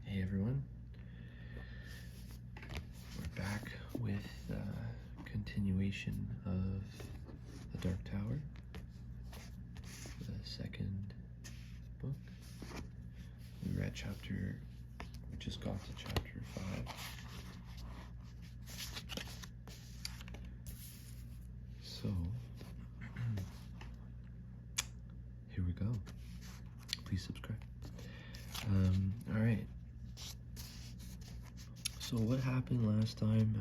Hey everyone, we're back with continuation of The Dark Tower, the second book. We just got to chapter 5. So, here we go. Please subscribe. Alright. So what happened last time?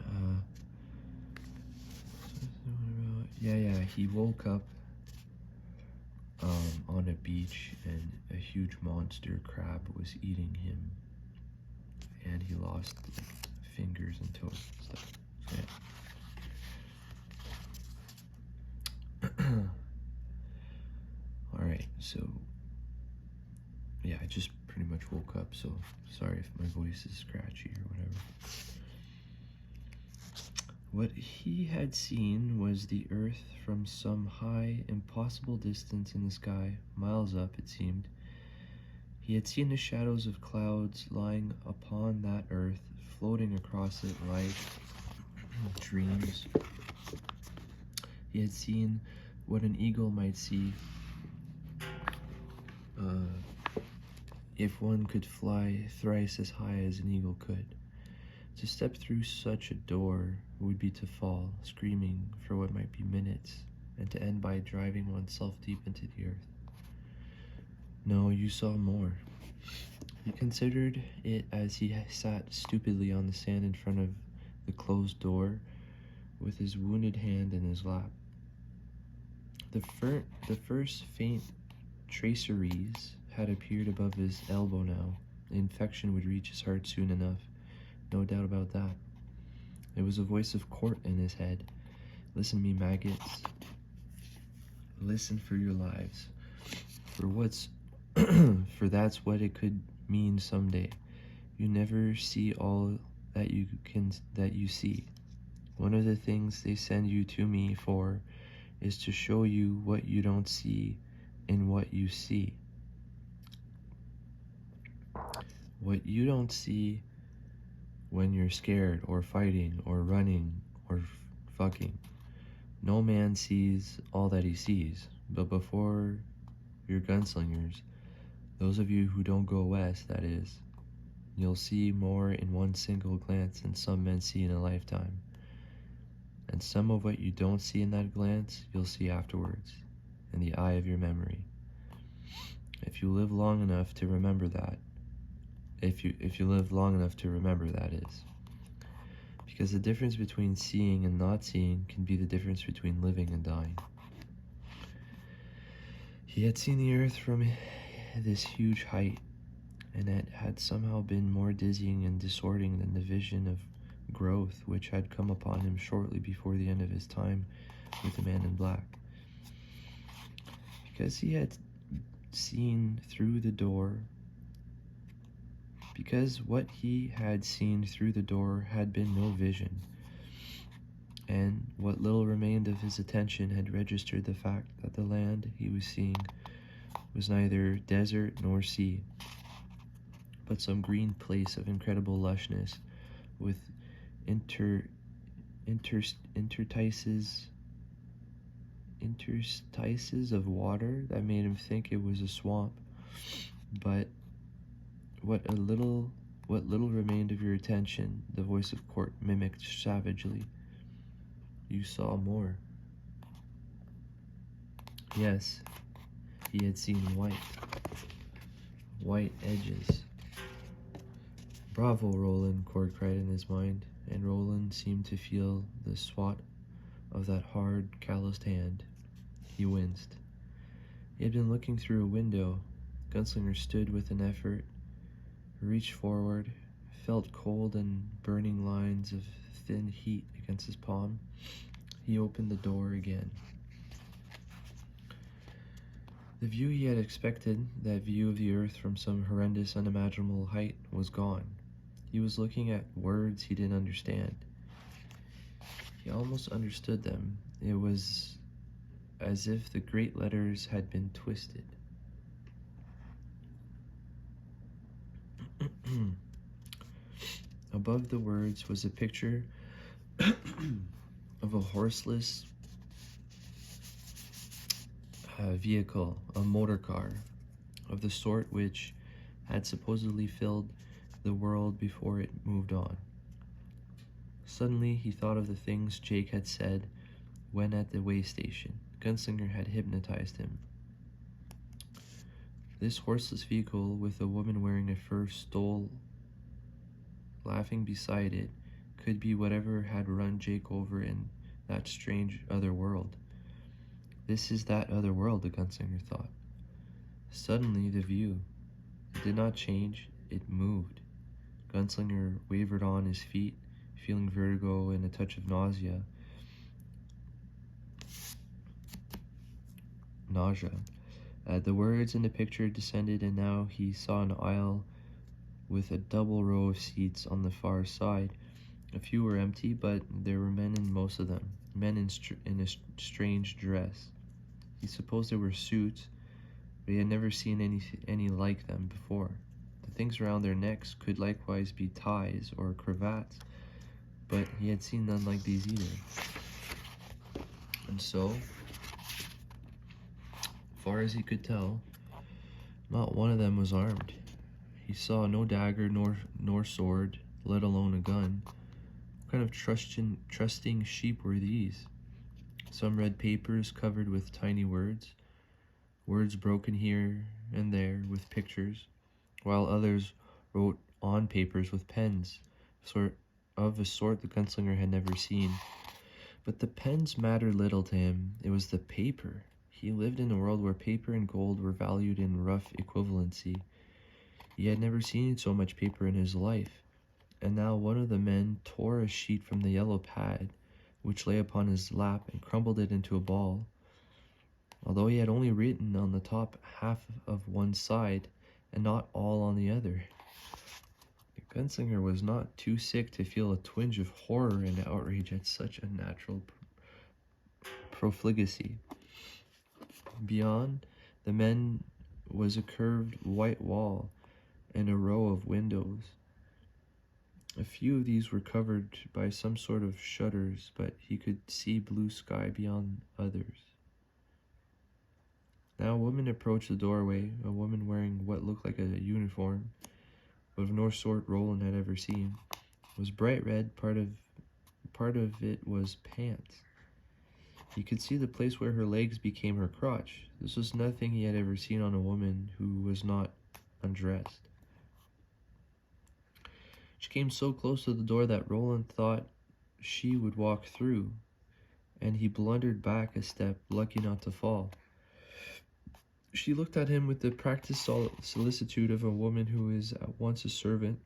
He woke up on a beach and a huge monster crab was eating him, and he lost fingers and toes and stuff. Yeah. Alright, so yeah, I just pretty much woke up, so sorry if my voice is scratchy or whatever. What he had seen was the earth from some high, impossible distance in the sky, miles up it seemed. He had seen the shadows of clouds lying upon that earth, floating across it like dreams. He had seen what an eagle might see if one could fly thrice as high as an eagle could. To step through such a door would be to fall, screaming for what might be minutes, and to end by driving oneself deep into the earth. No, you saw more. He considered it as he sat stupidly on the sand in front of the closed door, with his wounded hand in his lap. The first faint traceries had appeared above his elbow now. The infection would reach his heart soon enough. No doubt about that. There was a voice of Court in his head. Listen to me, maggots. Listen for your lives. For that's what it could mean someday. You never see all that you see. One of the things they send you to me for is to show you what you don't see in what you see. What you don't see when you're scared or fighting or running or fucking. No man sees all that he sees, but before you're gunslingers, those of you who don't go west, that is, you'll see more in one single glance than some men see in a lifetime. And some of what you don't see in that glance, you'll see afterwards, in the eye of your memory. If you live long enough to remember that, if you live long enough to remember, that is. Because the difference between seeing and not seeing can be the difference between living and dying. He had seen the earth from this huge height, and it had somehow been more dizzying and disorienting than the vision of growth which had come upon him shortly before the end of his time with the man in black. Because he had seen through the door, because what he had seen through the door had been no vision, and what little remained of his attention had registered the fact that the land he was seeing was neither desert nor sea, but some green place of incredible lushness, with interstices of water that made him think it was a swamp. But what little remained of your attention, the voice of Court mimicked savagely. You saw more. Yes, he had seen white edges. Bravo, Roland, Court cried in his mind, and Roland seemed to feel the swat of that hard, calloused hand. He winced. He had been looking through a window. Gunslinger stood with an effort, reached forward, felt cold and burning lines of thin heat against his palm. He opened the door again. The view he had expected, that view of the earth from some horrendous, unimaginable height, was gone. He was looking at words he didn't understand. He almost understood them. It was as if the great letters had been twisted. Above the words was a picture of a horseless vehicle, a motor car, of the sort which had supposedly filled the world before it moved on. Suddenly he thought of the things Jake had said when at the way station. Gunslinger had hypnotized him. This horseless vehicle with a woman wearing a fur stole laughing beside it could be whatever had run Jake over in that strange other world. This is that other world, the gunslinger thought. Suddenly the view, it did not change, it moved. Gunslinger wavered on his feet, feeling vertigo and a touch of nausea. The words in the picture descended, and now he saw an aisle with a double row of seats on the far side. A few were empty, but there were men in most of them, men in a strange dress. He supposed they were suits, but he had never seen any like them before. The things around their necks could likewise be ties or cravats, but he had seen none like these either. And so, far as he could tell, not one of them was armed. He saw no dagger nor sword, let alone a gun. What kind of trusting sheep were these? Some read papers covered with tiny words broken here and there with pictures, while others wrote on papers with pens, of a sort the gunslinger had never seen. But the pens mattered little to him. It was the paper. He lived in a world where paper and gold were valued in rough equivalency. He had never seen so much paper in his life, and now one of the men tore a sheet from the yellow pad which lay upon his lap and crumbled it into a ball. Although he had only written on the top half of one side and not all on the other. The gunslinger was not too sick to feel a twinge of horror and outrage at such unnatural profligacy. Beyond the men was a curved white wall and a row of windows. A few of these were covered by some sort of shutters, but he could see blue sky beyond others. Now a woman approached the doorway, a woman wearing what looked like a uniform, but of no sort Roland had ever seen. It was bright red, part of it was pants. He could see the place where her legs became her crotch. This was nothing he had ever seen on a woman who was not undressed. She came so close to the door that Roland thought she would walk through, and he blundered back a step, lucky not to fall. She looked at him with the practiced solicitude of a woman who is at once a servant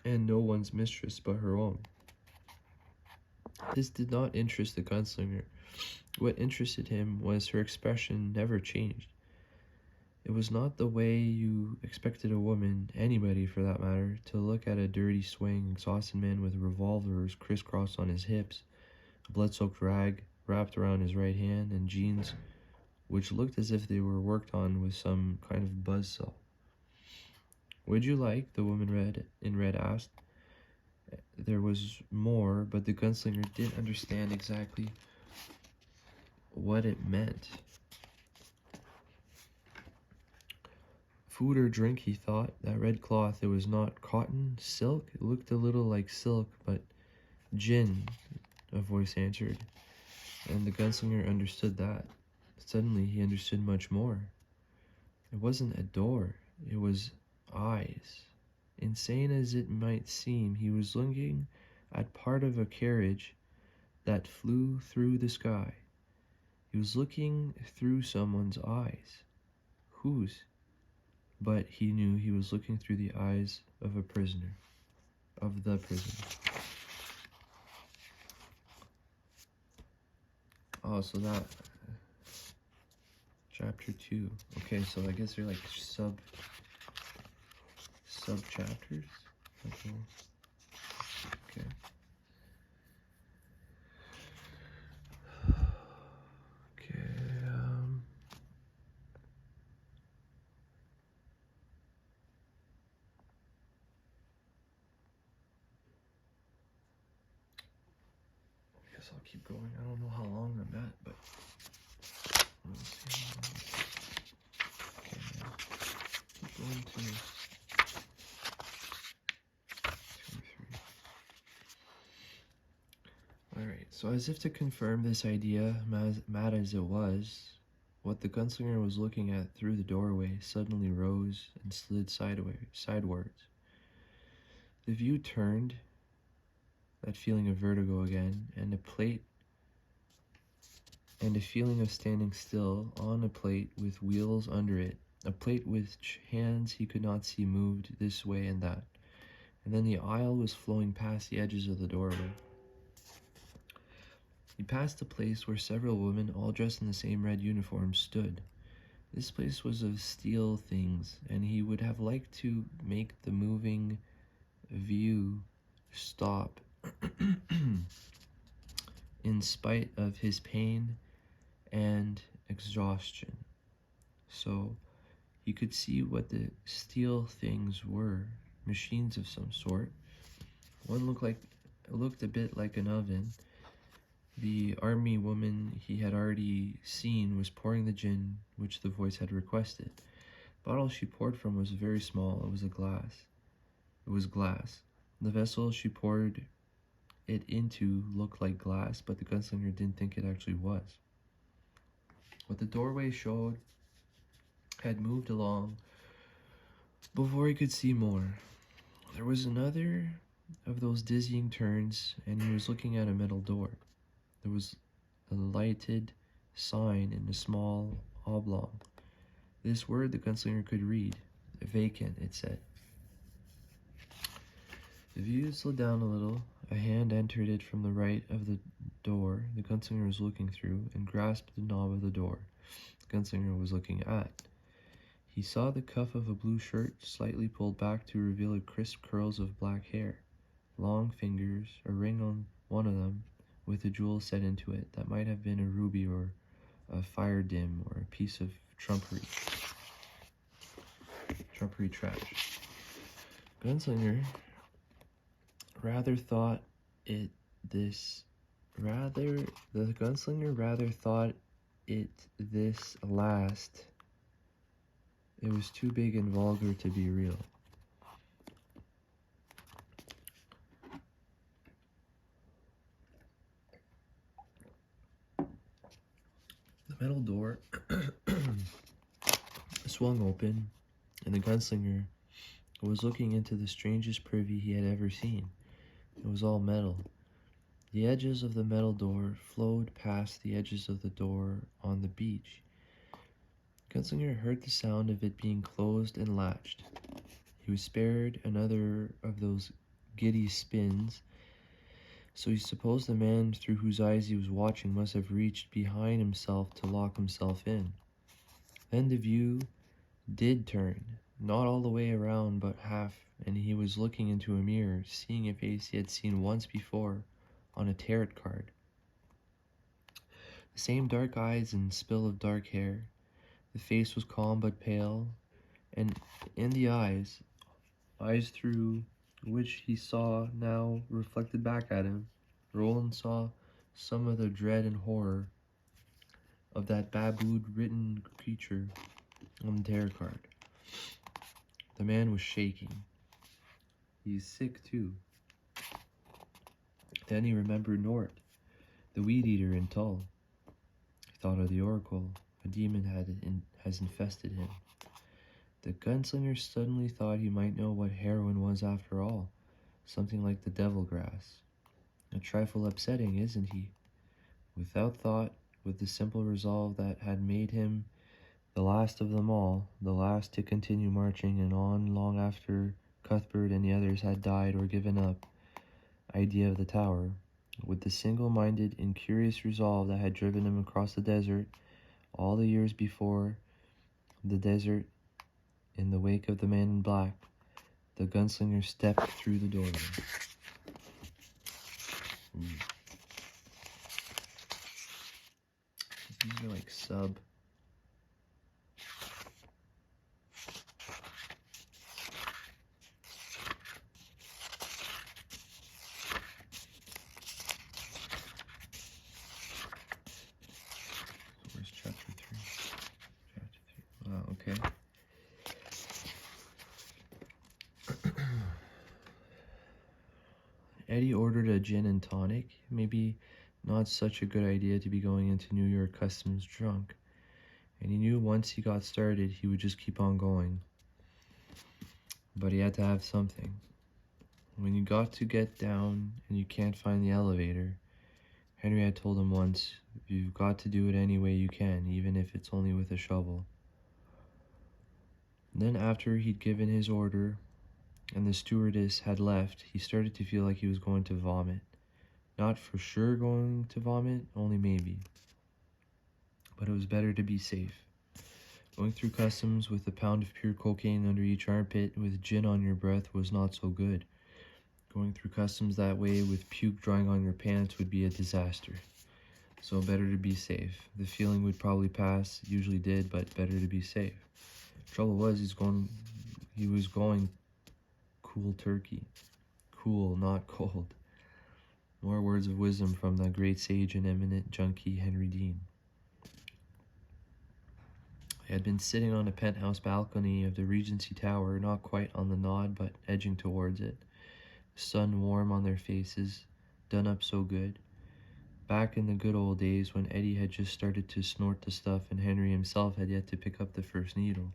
and no one's mistress but her own. This did not interest the gunslinger. What interested him was her expression never changed. It was not the way you expected a woman, anybody for that matter, to look at a dirty, swaying, exhausted man with revolvers crisscrossed on his hips, a blood-soaked rag wrapped around his right hand, and jeans which looked as if they were worked on with some kind of buzzsaw. "Would you like?" the woman in red asked. There was more, but the gunslinger didn't understand exactly what it meant. Food or drink, he thought. That red cloth, it was not cotton, silk. It looked a little like silk, but gin, a voice answered. And the gunslinger understood that. Suddenly, he understood much more. It wasn't a door. It was eyes. Insane as it might seem, he was looking at part of a carriage that flew through the sky. He was looking through someone's eyes. Whose? But he knew he was looking through the eyes of the prisoner. Oh, so that... Chapter 2. Okay, so I guess they're like sub-chapters? Okay. Okay. guess I'll keep going. I don't know how long I'm at, but let's see how long. Okay, now keep going to 2 or 3. Alright, so as if to confirm this idea, mad as it was, what the gunslinger was looking at through the doorway suddenly rose and slid sidewards. The view turned, that feeling of vertigo again, and a feeling of standing still on a plate with wheels under it, a plate which hands he could not see moved this way and that, and then the aisle was flowing past the edges of the doorway. He passed a place where several women, all dressed in the same red uniforms, stood. This place was of steel things, and he would have liked to make the moving view stop in spite of his pain and exhaustion. So he could see what the steel things were, machines of some sort. One looked a bit like an oven. The army woman he had already seen was pouring the gin which the voice had requested. The bottle she poured from was very small. It was glass. The vessel she poured it into looked like glass, but the gunslinger didn't think it actually was. What the doorway showed had moved along before he could see more. There was another of those dizzying turns, and he was looking at a metal door. There was a lighted sign in a small oblong. This word the gunslinger could read. Vacant, it said. The view slowed down a little. A hand entered it from the right of the door the gunslinger was looking through and grasped the knob of the door the gunslinger was looking at. He saw the cuff of a blue shirt slightly pulled back to reveal a crisp curls of black hair, long fingers, a ring on one of them, with a jewel set into it that might have been a ruby or a fire dim or a piece of trumpery trash. Gunslinger the gunslinger rather thought it this last. It was too big and vulgar to be real. The metal door swung open, and the gunslinger was looking into the strangest privy he had ever seen. It was all metal. The edges of the metal door flowed past the edges of the door on the beach. Gunslinger heard the sound of it being closed and latched. He was spared another of those giddy spins, so he supposed the man through whose eyes he was watching must have reached behind himself to lock himself in. Then the view did turn, not all the way around but half, and he was looking into a mirror, seeing a face he had seen once before on a tarot card. The same dark eyes and spill of dark hair. The face was calm but pale, and in the eyes through which he saw now reflected back at him, Roland saw some of the dread and horror of that babooed written creature on the tarot card. The man was shaking. He's sick too. Then he remembered Nort, the weed eater in Tull. He thought of the oracle. A demon has infested him. The gunslinger suddenly thought he might know what heroin was after all, something like the devil grass. A trifle upsetting, isn't he? Without thought, with the simple resolve that had made him the last of them all, the last to continue marching and on long after Cuthbert and the others had died or given up idea of the tower, with the single-minded, incurious resolve that had driven him across the desert all the years before the desert in the wake of the man in black, the gunslinger stepped through the doorway. These are like sub. Eddie ordered a gin and tonic. Maybe not such a good idea to be going into New York Customs drunk. And he knew once he got started, he would just keep on going. But he had to have something. When you got to get down and you can't find the elevator, Henry had told him once, you've got to do it any way you can, even if it's only with a shovel. Then after he'd given his order and the stewardess had left, he started to feel like he was going to vomit. Not for sure going to vomit, only maybe. But it was better to be safe. Going through customs with a pound of pure cocaine under each armpit with gin on your breath was not so good. Going through customs that way with puke drying on your pants would be a disaster. So better to be safe. The feeling would probably pass, it usually did, but better to be safe. Trouble was, he was going cool turkey. Cool, not cold. More words of wisdom from the great sage and eminent junkie Henry Dean. I had been sitting on a penthouse balcony of the Regency Tower, not quite on the nod, but edging towards it. The sun warm on their faces, done up so good. Back in the good old days when Eddie had just started to snort the stuff and Henry himself had yet to pick up the first needle.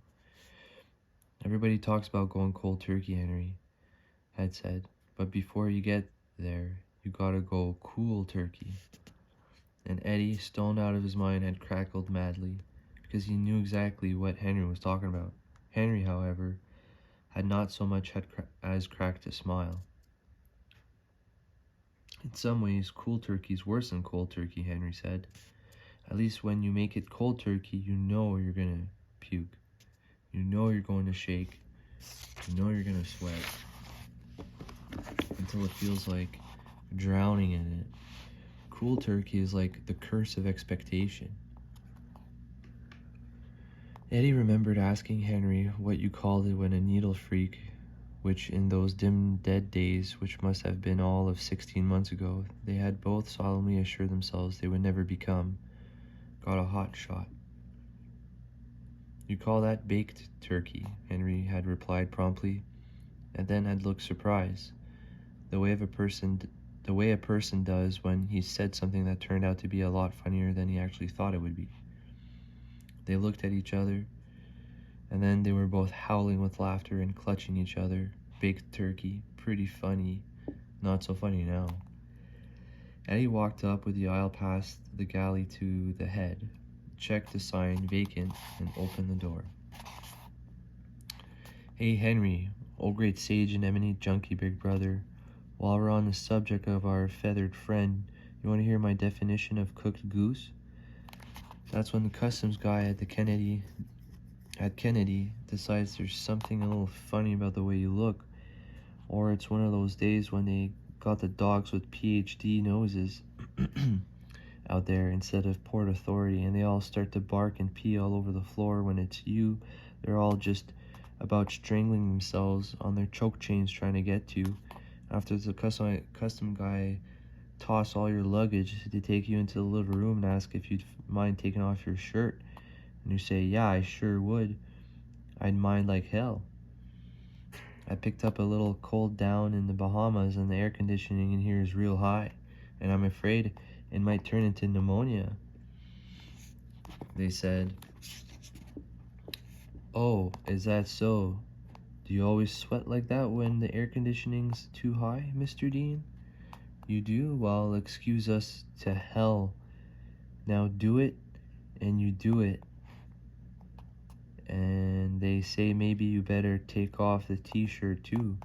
Everybody talks about going cold turkey, Henry had said, but before you get there, you gotta go cool turkey. And Eddie, stoned out of his mind, had crackled madly, because he knew exactly what Henry was talking about. Henry, however, had not so much as cracked a smile. In some ways, cool turkey's worse than cold turkey, Henry said. At least when you make it cold turkey, you know you're gonna puke. You know you're going to shake. You know you're gonna sweat. Until it feels like drowning in it. Cool turkey is like the curse of expectation. Eddie remembered asking Henry what you called it when a needle freak, which in those dim dead days, which must have been all of 16 months ago, they had both solemnly assured themselves they would never become, got a hot shot. You call that baked turkey, Henry had replied promptly, and then had looked surprised, the way a person does when he said something that turned out to be a lot funnier than he actually thought it would be. They looked at each other, and then they were both howling with laughter and clutching each other. Baked turkey, pretty funny, not so funny now. Eddie walked up with the aisle past the galley to the head, checked the sign vacant, and opened the door. Hey Henry, old great sage and eminent junkie big brother, while we're on the subject of our feathered friend, you want to hear my definition of cooked goose? That's when the customs guy at Kennedy decides there's something a little funny about the way you look, or it's one of those days when they got the dogs with PhD noses out there instead of Port Authority, and they all start to bark and pee all over the floor. When it's you, they're all just about strangling themselves on their choke chains trying to get to. After the custom guy toss all your luggage, they take you into the little room and ask if you'd mind taking off your shirt. And you say, yeah, I sure would. I'd mind like hell. I picked up a little cold down in the Bahamas and the air conditioning in here is real high. And I'm afraid it might turn into pneumonia. They said, oh, is that so? Do you always sweat like that when the air conditioning's too high, Mr. Dean? You do? Well, excuse us to hell. Now do it, and you do it. And they say maybe you better take off the t-shirt too,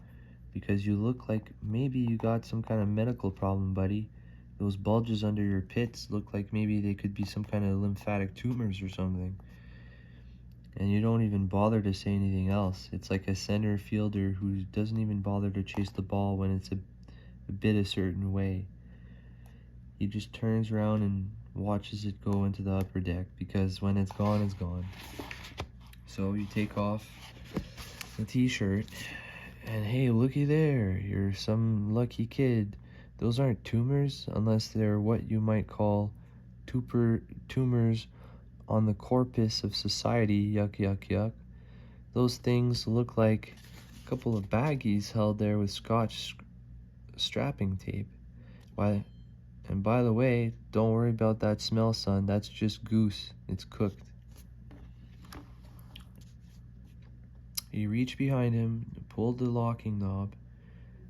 because you look like maybe you got some kind of medical problem, buddy. Those bulges under your pits look like maybe they could be some kind of lymphatic tumors or something. And you don't even bother to say anything else. It's like a center fielder who doesn't even bother to chase the ball when it's a bit a certain way. He just turns around and watches it go into the upper deck, because when it's gone, it's gone. So you take off the t-shirt, and hey, looky there, you're some lucky kid. Those aren't tumors, unless they're what you might call tumors on the corpus of society, yuck, yuck, yuck. Those things look like a couple of baggies held there with strapping tape. And by the way, don't worry about that smell, son. That's just goose. It's cooked. He reached behind him, pulled the locking knob,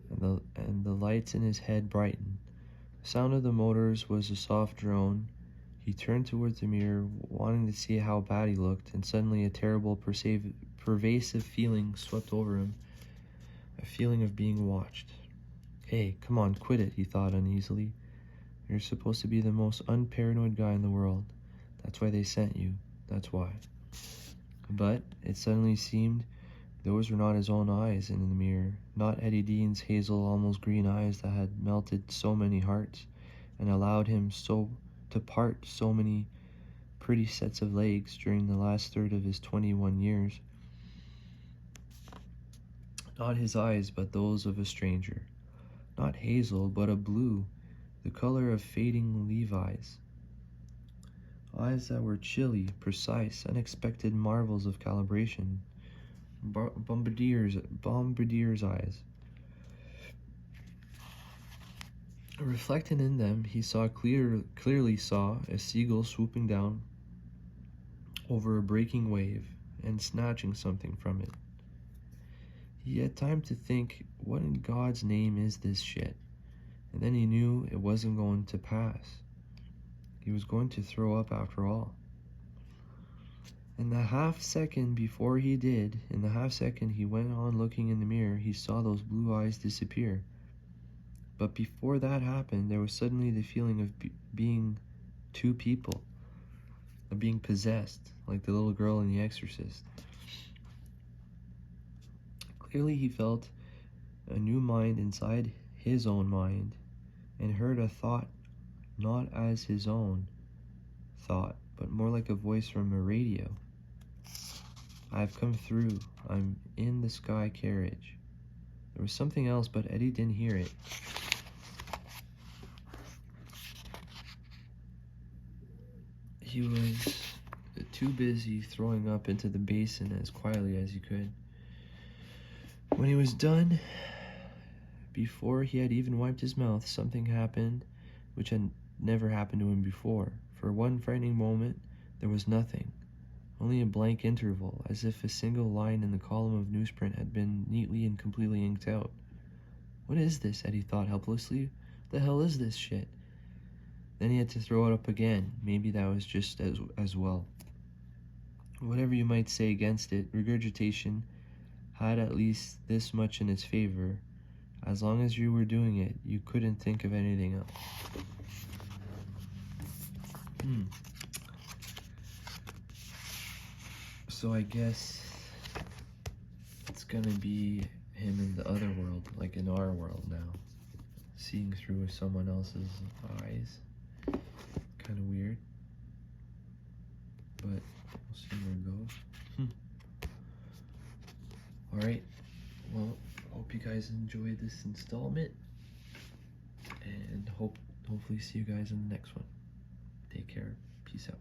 and the lights in his head brightened. The sound of the motors was a soft drone. He turned towards the mirror, wanting to see how bad he looked, and suddenly a terrible, pervasive feeling swept over him. A feeling of being watched. Hey, come on, quit it, he thought uneasily. You're supposed to be the most unparanoid guy in the world. That's why they sent you. That's why. But it suddenly seemed those were not his own eyes in the mirror, not Eddie Dean's hazel, almost green eyes that had melted so many hearts and allowed him to part so many pretty sets of legs during the last third of his 21 years. Not his eyes, but those of a stranger. Not hazel, but a blue, the color of fading Levi's. Eyes that were chilly, precise, unexpected marvels of calibration. Bombardier's eyes. Reflected in them, he clearly saw a seagull swooping down over a breaking wave and snatching something from it. He had time to think, what in God's name is this shit? And then he knew it wasn't going to pass. He was going to throw up after all. In the half second before he did, in the half second he went on looking in the mirror, he saw those blue eyes disappear. But before that happened, there was suddenly the feeling of being two people, of being possessed, like the little girl in The Exorcist. Clearly he felt a new mind inside his own mind, and heard a thought not as his own thought, but more like a voice from a radio. I've come through. I'm in the sky carriage. There was something else, but Eddie didn't hear it. He was too busy throwing up into the basin as quietly as he could. When he was done, before he had even wiped his mouth, something happened which had never happened to him before. For one frightening moment, there was nothing. Only a blank interval, as if a single line in the column of newsprint had been neatly and completely inked out. What is this? Eddie thought helplessly. What the hell is this shit? Then he had to throw it up again. Maybe that was just as well. Whatever you might say against it, regurgitation had at least this much in its favor. As long as you were doing it, you couldn't think of anything else. So I guess it's gonna be him in the other world, like in our world now. Seeing through someone else's eyes. Kind of weird. But we'll see where it goes. Alright, well, hope you guys enjoyed this installment. And hopefully see you guys in the next one. Take care. Peace out.